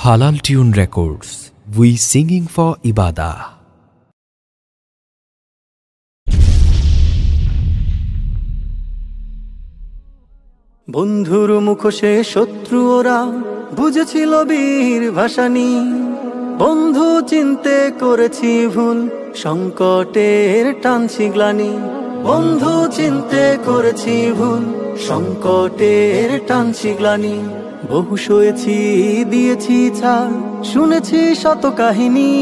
Halal Tune Records. We singing for Ibadah. বন্ধুর মুখোশে শত্রু ওরা বুঝেছিল বীর ভাসানী। বন্ধু চিনতে করেছি ভুল, সংকটের টানছি গ্লানি। বন্ধু চিনতে করেছি ভুল, সংকটের টানছি গ্লানি। বহু সয়েছি দিয়েছি ছাড়, শুনেছি শত কাহিনী।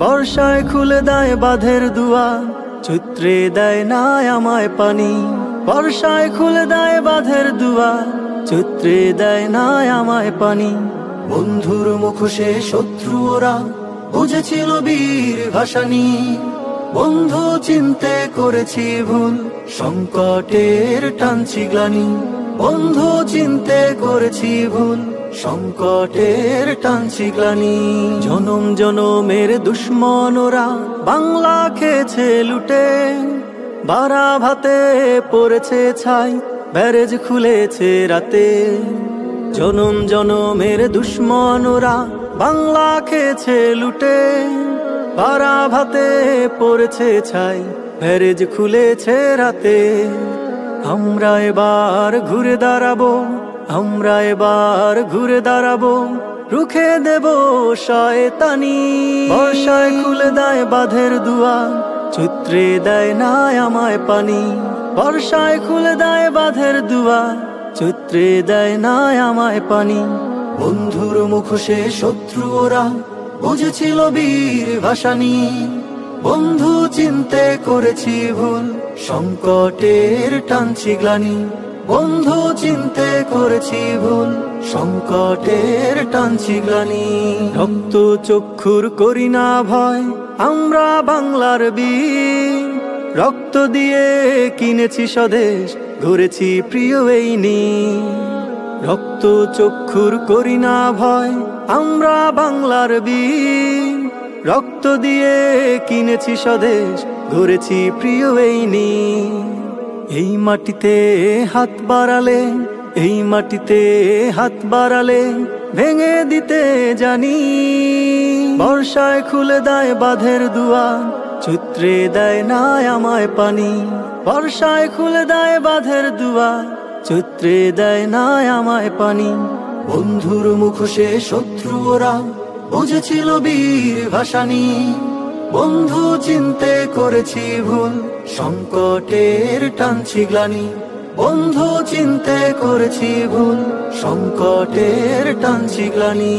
বর্ষায় খুলে দেয় বাঁধের দুয়ার, চৈত্রে দেয় না আমায় পানি। বর্ষায় খুলে দেয় বাঁধের দুয়ার, চৈত্রে দেয় না আমায় পানি। বন্ধুর মুখোশে শত্রু ওরা বুঝেছিল বীর ভাসানী। বন্ধু চিনতে করেছি ভুল, সংকটের টানছি গ্লানি। বন্ধু চিনতে করেছি ভুল, সংকটের টানছি গ্লানি। জনম জনমের দুশ্মন ওরা বাংলা খেয়েছে লুটে। বারা ভাতে পড়েছে ছাই, ব্যারেজ খুলেছে রাতে। জনম জনমের দুশ্মন ওরা বাংলা খেয়েছে লুটে। বারা ভাতে পড়েছে ছাই, ব্যারেজ খুলেছে রাতে। আমরা এবার ঘুরে দাঁড়াবো, আমরা এবার ঘুরে দাঁড়াবো, রুখে দেব শয়তানি। বর্ষায় খুলে দেয় বাঁধের দুয়ার, চৈত্রে দেয় না আমায় পানি। বর্ষায় খুলে দেয় বাঁধের দুয়ার, চৈত্রে দেয় না আমায় পানি। বন্ধুর মুখোশে শত্রু ওরা বুঝেছিল বীর ভাসানী। বন্ধু চিনতে করেছি ভুল, সংকটের টানছি গ্লানি। বন্ধু চিনতে করেছি ভুল, সংকটের টানছি গ্লানি। রক্ত চক্ষুর করি না ভয়, আমরা বাংলার বীর। রক্ত দিয়ে কিনেছি স্বদেশ, গড়েছি প্রিয় এই নীর। রক্ত চক্ষুর করি না ভয়, আমরা বাংলার বীর। রক্ত দিয়ে কিনেছি স্বদেশ, গড়েছি প্রিয় এই নীর। এই মাটিতে হাত বাড়ালে, এই মাটিতে হাত বাড়ালে ভেঙে দিতে জানি। বর্ষায় খুলে দেয় বাঁধের দুয়ার, চৈত্রে দেয় না আমায় পানি। বর্ষায় খুলে দেয় বাঁধের দুয়ার, চৈত্রে দেয় না আমায় পানি। বন্ধুর মুখোশে শত্রু ওরা বুঝেছিল বীর ভাসানী। বন্ধু চিনতে করেছি ভুল, সংকটের টানছি গ্লানি। বন্ধু চিনতে করেছি ভুল, সংকটের টানছি গ্লানি।